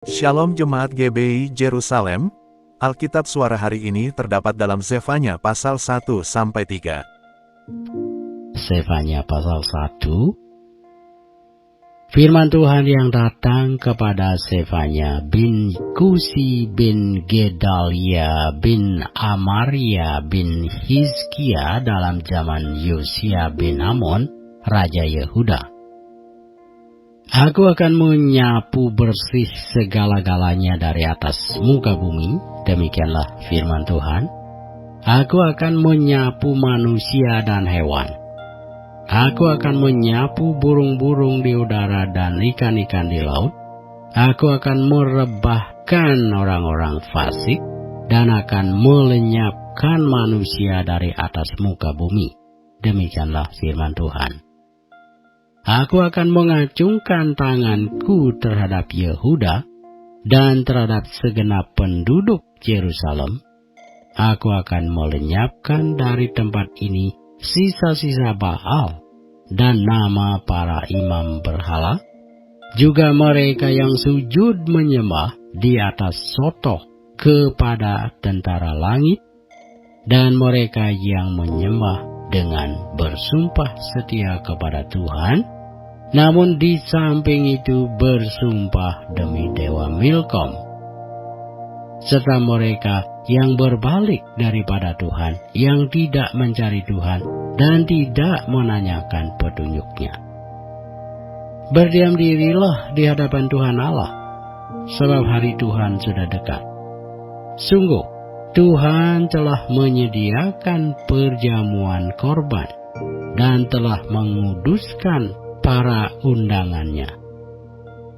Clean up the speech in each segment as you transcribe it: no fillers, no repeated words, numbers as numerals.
Shalom Jemaat GBI Jerusalem, Alkitab suara hari ini terdapat dalam Zefanya pasal 1-3. Zefanya pasal 1. Firman Tuhan yang datang kepada Zefanya bin Kusi bin Gedalia bin Amaria bin Hizkia dalam zaman Yosia bin Amon, Raja Yehuda. Aku akan menyapu bersih segala-galanya dari atas muka bumi, demikianlah firman Tuhan. Aku akan menyapu manusia dan hewan. Aku akan menyapu burung-burung di udara dan ikan-ikan di laut. Aku akan merebahkan orang-orang fasik dan akan melenyapkan manusia dari atas muka bumi. Demikianlah firman Tuhan. Aku akan mengacungkan tanganku terhadap Yehuda dan terhadap segenap penduduk Yerusalem. Aku akan melenyapkan dari tempat ini sisa-sisa Baal dan nama para imam berhala, juga mereka yang sujud menyembah di atas sotoh kepada tentara langit, dan mereka yang menyembah dengan bersumpah setia kepada Tuhan, namun di samping itu bersumpah demi Dewa Milkom, serta mereka yang berbalik daripada Tuhan, yang tidak mencari Tuhan dan tidak menanyakan petunjuknya. Berdiam dirilah di hadapan Tuhan Allah, sebab hari Tuhan sudah dekat. Sungguh, Tuhan telah menyediakan perjamuan korban dan telah menguduskan para undangannya.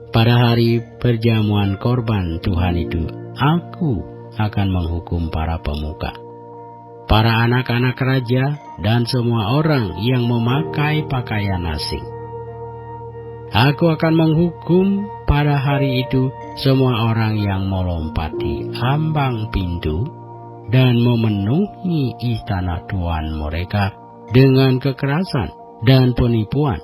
Pada hari perjamuan korban Tuhan itu, aku akan menghukum para pemuka, para anak-anak raja, dan semua orang yang memakai pakaian asing. Aku akan menghukum pada hari itu semua orang yang melompati ambang pintu dan memenuhi istana tuan mereka dengan kekerasan dan penipuan.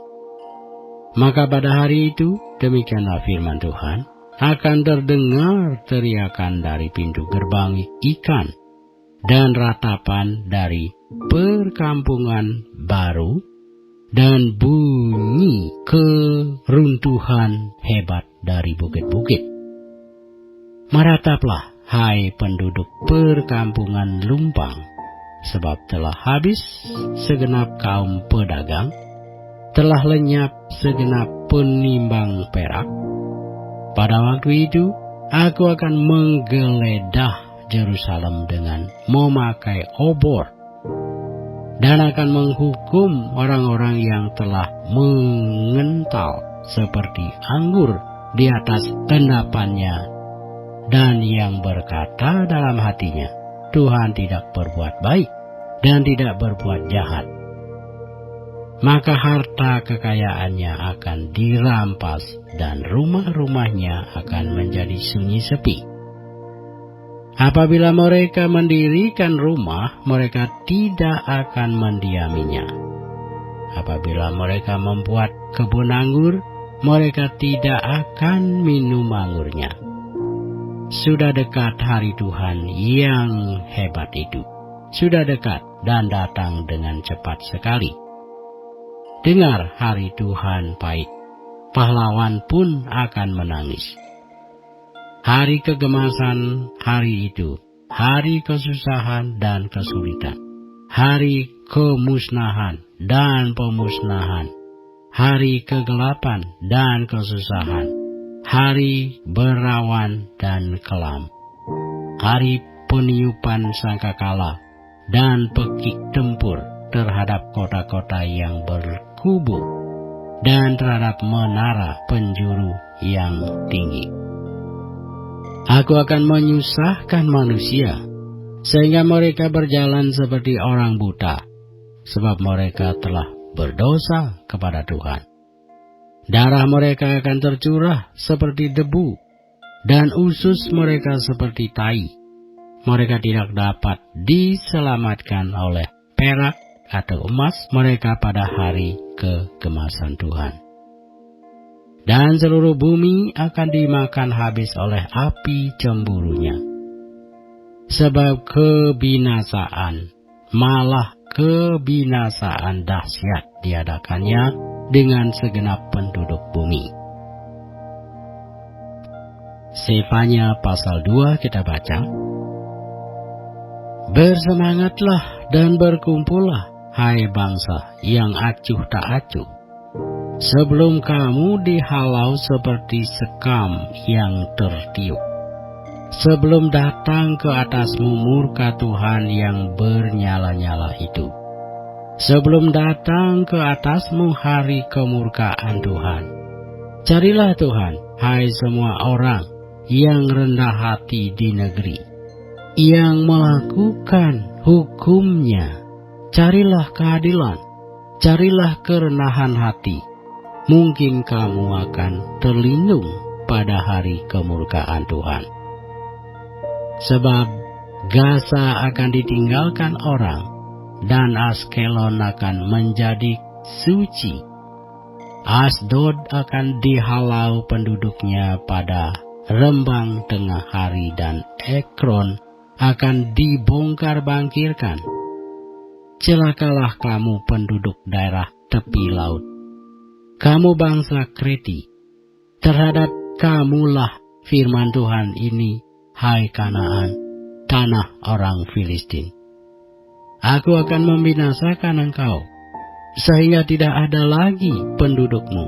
Maka pada hari itu, demikianlah firman Tuhan, akan terdengar teriakan dari pintu gerbang ikan dan ratapan dari perkampungan baru dan bunyi keruntuhan hebat dari bukit-bukit. Merataplah, hai penduduk perkampungan lumpang, sebab telah habis segenap kaum pedagang, telah lenyap segenap penimbang perak. Pada waktu itu, aku akan menggeledah Yerusalem dengan memakai obor, dan akan menghukum orang-orang yang telah mengental seperti anggur di atas endapannya, dan yang berkata dalam hatinya, Tuhan tidak berbuat baik dan tidak berbuat jahat. Maka harta kekayaannya akan dirampas dan rumah-rumahnya akan menjadi sunyi sepi. Apabila mereka mendirikan rumah, mereka tidak akan mendiaminya. Apabila mereka membuat kebun anggur, mereka tidak akan minum anggurnya. Sudah dekat hari Tuhan yang hebat itu. Sudah dekat dan datang dengan cepat sekali. Dengar, hari Tuhan pahit, pahlawan pun akan menangis. Hari kegemasan hari itu, hari kesusahan dan kesulitan, hari kemusnahan dan pemusnahan, hari kegelapan dan kesusahan, hari berawan dan kelam, hari peniupan sangkakala dan pekik tempur terhadap kota-kota yang berkubu dan terhadap menara penjuru yang tinggi. Aku akan menyusahkan manusia, sehingga mereka berjalan seperti orang buta, sebab mereka telah berdosa kepada Tuhan. Darah mereka akan tercurah seperti debu, dan usus mereka seperti tai. Mereka tidak dapat diselamatkan oleh perak atau emas mereka pada hari kegemasan Tuhan. dan seluruh bumi akan dimakan habis oleh api cemburunya. Sebab kebinasaan, malah kebinasaan dahsyat diadakannya dengan segenap penduduk bumi. Sefanya pasal 2 kita baca. Bersemangatlah dan berkumpullah, hai bangsa yang acuh tak acuh, sebelum kamu dihalau seperti sekam yang tertiup. Sebelum datang ke atasmu murka Tuhan yang bernyala-nyala itu. Sebelum datang ke atasmu hari kemurkaan Tuhan. Carilah Tuhan, hai semua orang yang rendah hati di negeri, yang melakukan hukum-Nya. Carilah keadilan, carilah kerendahan hati. Mungkin kamu akan terlindung pada hari kemurkaan Tuhan. Sebab Gaza akan ditinggalkan orang, dan Askelon akan menjadi suci. Asdod akan dihalau penduduknya pada rembang tengah hari, dan Ekron akan dibongkar bangkirkan. Celakalah kamu penduduk daerah tepi laut, kamu bangsa Kreti, terhadap kamulah firman Tuhan ini, hai Kanaan, tanah orang Filistin. Aku akan membinasakan engkau, sehingga tidak ada lagi pendudukmu.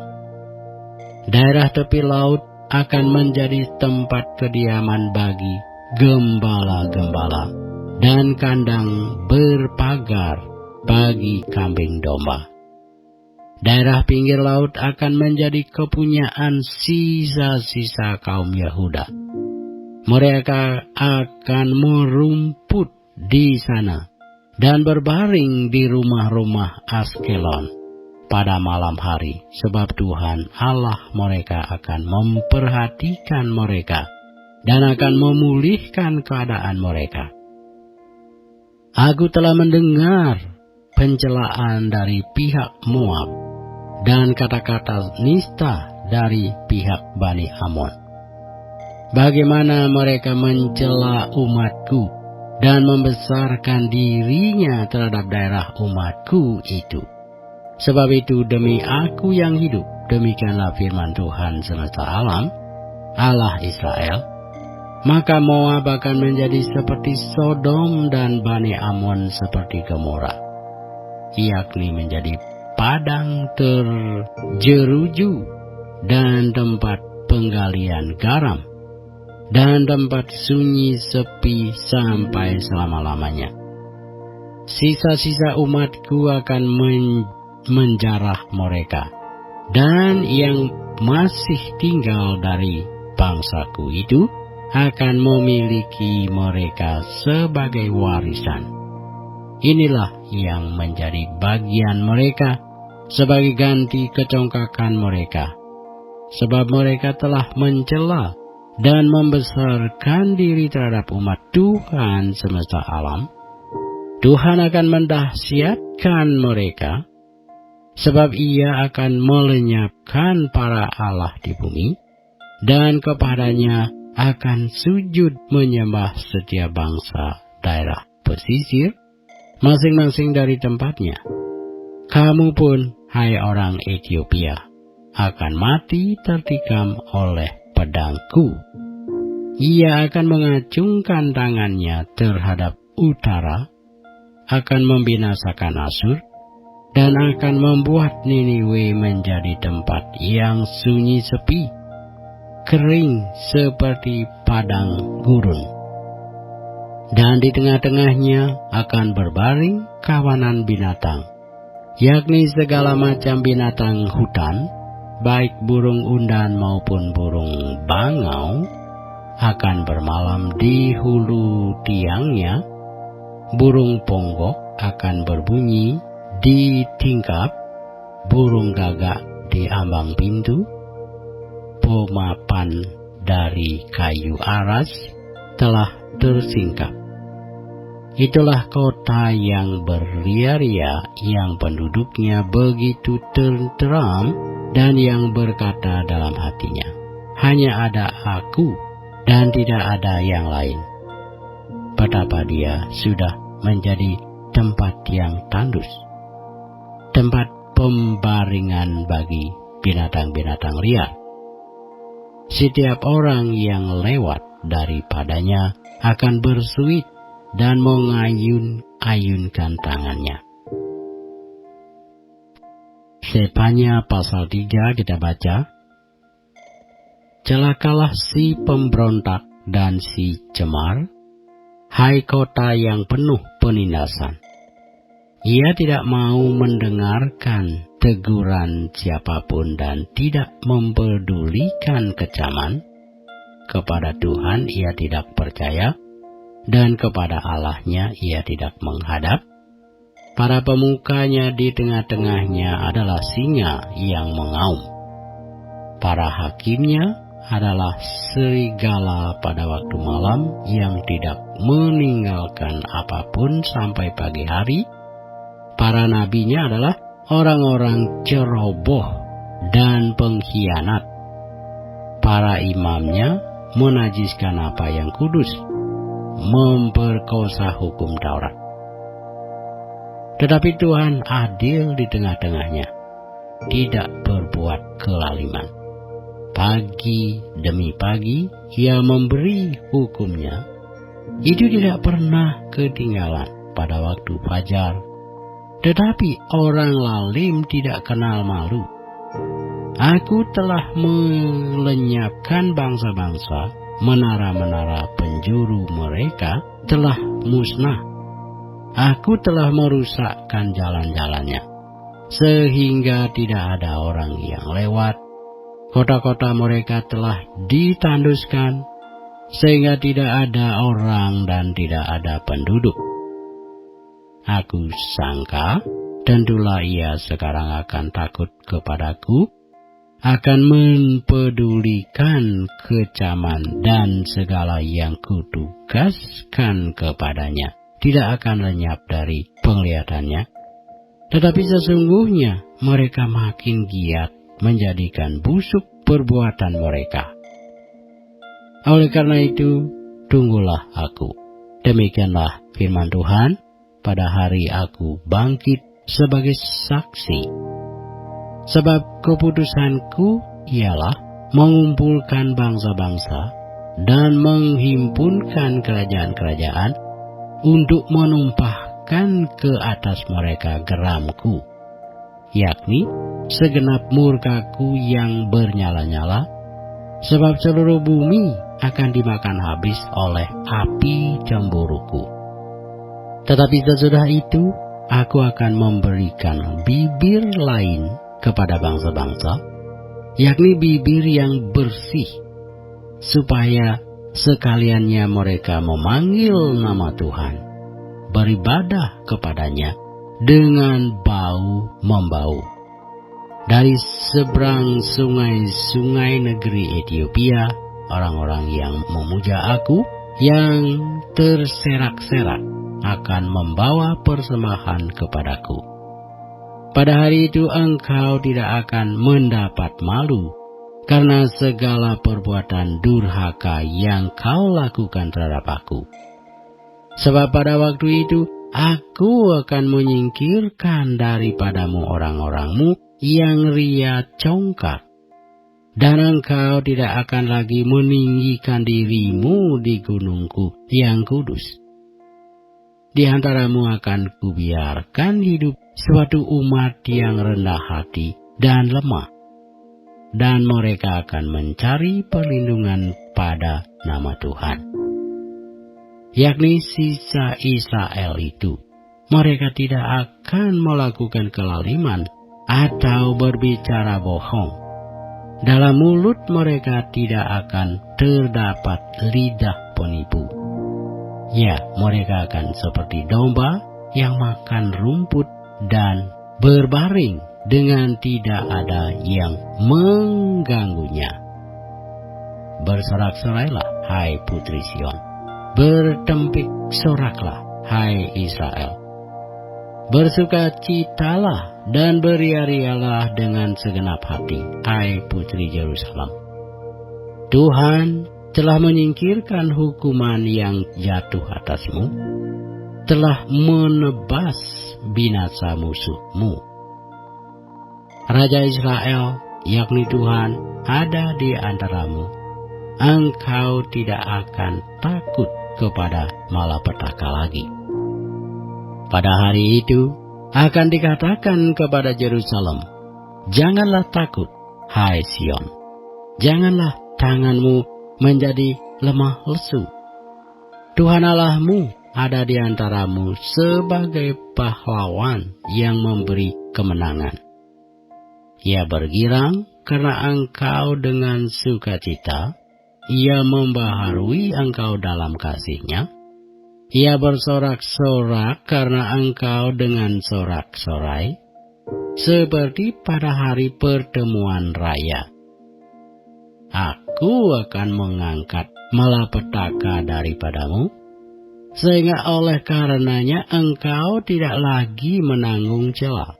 Daerah tepi laut akan menjadi tempat kediaman bagi gembala-gembala, dan kandang berpagar bagi kambing domba. Daerah pinggir laut akan menjadi kepunyaan sisa-sisa kaum Yehuda. Mereka akan merumput di sana dan berbaring di rumah-rumah Askelon pada malam hari, sebab Tuhan Allah mereka akan memperhatikan mereka dan akan memulihkan keadaan mereka. Aku telah mendengar pencelaan dari pihak Moab dan kata-kata nista dari pihak Bani Amon. Bagaimana mereka mencela umatku dan membesarkan dirinya terhadap daerah umatku itu. Sebab itu demi aku yang hidup, demikianlah firman Tuhan semesta alam, Allah Israel, maka Moab akan menjadi seperti Sodom dan Bani Amon seperti Gomora, yakni menjadi padang terjeruju dan tempat penggalian garam, dan tempat sunyi sepi sampai selama-lamanya. Sisa-sisa umatku akan menjarah mereka, dan yang masih tinggal dari bangsaku itu akan memiliki mereka sebagai warisan. Inilah yang menjadi bagian mereka sebagai ganti kecongkakan mereka, sebab mereka telah mencela dan membesarkan diri terhadap umat Tuhan semesta alam. Tuhan akan mendahsyatkan mereka, sebab Ia akan melenyapkan para allah di bumi, dan kepadanya akan sujud menyembah setiap bangsa daerah pesisir, masing-masing dari tempatnya. Kamu pun, hai orang Ethiopia, akan mati tertikam oleh pedangku. Ia akan mengacungkan tangannya terhadap utara, akan membinasakan Asyur, dan akan membuat Niniwe menjadi tempat yang sunyi sepi, kering seperti padang gurun. Dan di tengah-tengahnya akan berbaring kawanan binatang, yakni segala macam binatang hutan, baik burung undan maupun burung bangau, akan bermalam di hulu tiangnya. Burung ponggok akan berbunyi di tingkap, burung gagak di ambang pintu. Pemapan dari kayu aras telah tersingkap. Itulah kota yang beria-ria, yang penduduknya begitu tenteram, dan yang berkata dalam hatinya, hanya ada aku dan tidak ada yang lain. Betapa dia sudah menjadi tempat yang tandus, tempat pembaringan bagi binatang-binatang liar. Setiap orang yang lewat daripadanya akan bersuit dan mengayun-ayunkan tangannya. Sefanya pasal 3 kita baca, celakalah si pemberontak dan si cemar, hai kota yang penuh penindasan. Ia tidak mau mendengarkan teguran siapapun dan tidak mempedulikan kecaman. Kepada Tuhan ia tidak percaya, dan kepada Allahnya ia tidak menghadap. Para pemukanya di tengah-tengahnya adalah singa yang mengaum. Para hakimnya adalah serigala pada waktu malam yang tidak meninggalkan apapun sampai pagi hari. Para nabinya adalah orang-orang ceroboh dan pengkhianat. Para imamnya menajiskan apa yang kudus, memperkosa hukum Taurat. Tetapi Tuhan adil di tengah-tengahnya, tidak berbuat kelaliman. Pagi demi pagi ia memberi hukumnya. Itu tidak pernah ketinggalan pada waktu fajar. Tetapi orang lalim tidak kenal malu. Aku telah melenyapkan bangsa-bangsa, menara-menara penjuru mereka telah musnah. Aku telah merusakkan jalan-jalannya, sehingga tidak ada orang yang lewat. Kota-kota mereka telah ditanduskan, sehingga tidak ada orang dan tidak ada penduduk. Aku sangka, tentulah ia sekarang akan takut kepadaku, akan mempedulikan kecaman dan segala yang kutugaskan kepadanya tidak akan lenyap dari penglihatannya. Tetapi sesungguhnya mereka makin giat menjadikan busuk perbuatan mereka. Oleh karena itu, tunggulah aku. Demikianlah firman Tuhan, pada hari aku bangkit sebagai saksi. Sebab keputusanku ialah mengumpulkan bangsa-bangsa dan menghimpunkan kerajaan-kerajaan untuk menumpahkan ke atas mereka geramku, yakni segenap murkaku yang bernyala-nyala, sebab seluruh bumi akan dimakan habis oleh api cemburuku. Tetapi sesudah itu, aku akan memberikan bibir lain kepada bangsa-bangsa, yakni bibir yang bersih, supaya sekaliannya mereka memanggil nama Tuhan, beribadah kepadanya dengan bau-membau. Dari seberang sungai-sungai negeri Ethiopia, orang-orang yang memuja aku, yang terserak-serak, akan membawa persembahan kepadaku. Pada hari itu engkau tidak akan mendapat malu, karena segala perbuatan durhaka yang kau lakukan terhadap aku. Sebab pada waktu itu, aku akan menyingkirkan daripadamu orang-orangmu yang ria congkak, dan engkau tidak akan lagi meninggikan dirimu di gunungku yang kudus. Di antaramu akan kubiarkan hidup suatu umat yang rendah hati dan lemah, dan mereka akan mencari perlindungan pada nama Tuhan, yakni sisa Israel itu. Mereka tidak akan melakukan kelaliman atau berbicara bohong. Dalam mulut mereka tidak akan terdapat lidah penipu. Ya, mereka akan seperti domba yang makan rumput dan berbaring dengan tidak ada yang mengganggunya. Bersorak-sorailah, hai putri Sion. Bertempik soraklah, hai Israel. Bersukacitalah dan beria-rialah dengan segenap hati, hai putri Yerusalem. Tuhan telah menyingkirkan hukuman yang jatuh atasmu, telah menebas binasa musuhmu. Raja Israel, yakni Tuhan, ada di antaramu. Engkau tidak akan takut kepada malapetaka lagi. Pada hari itu akan dikatakan kepada Yerusalem, janganlah takut, hai Sion. Janganlah tanganmu menjadi lemah lesu. Tuhan Allahmu ada di antaramu sebagai pahlawan yang memberi kemenangan. Ia bergirang karena engkau dengan sukacita. Ia membaharui engkau dalam kasih-Nya. Ia bersorak-sorak karena engkau dengan sorak-sorai, seperti pada hari pertemuan raya. Aku akan mengangkat malapetaka daripadamu, sehingga oleh karenanya engkau tidak lagi menanggung cela.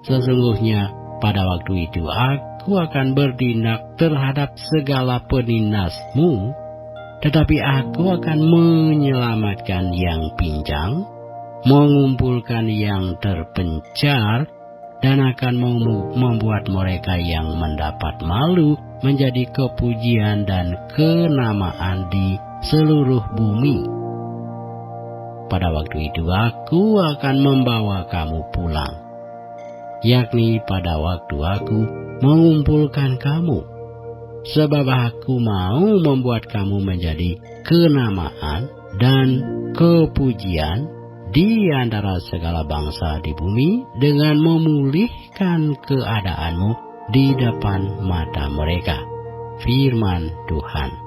Sesungguhnya pada waktu itu aku akan bertindak terhadap segala peninasmu, tetapi aku akan menyelamatkan yang pincang, mengumpulkan yang terpencar, dan akan membuat mereka yang mendapat malu menjadi kepujian dan kenamaan di seluruh bumi. Pada waktu itu aku akan membawa kamu pulang, yakni pada waktu aku mengumpulkan kamu, sebab aku mau membuat kamu menjadi kenamaan dan kepujian di antara segala bangsa di bumi, dengan memulihkan keadaanmu di depan mata mereka. Firman Tuhan.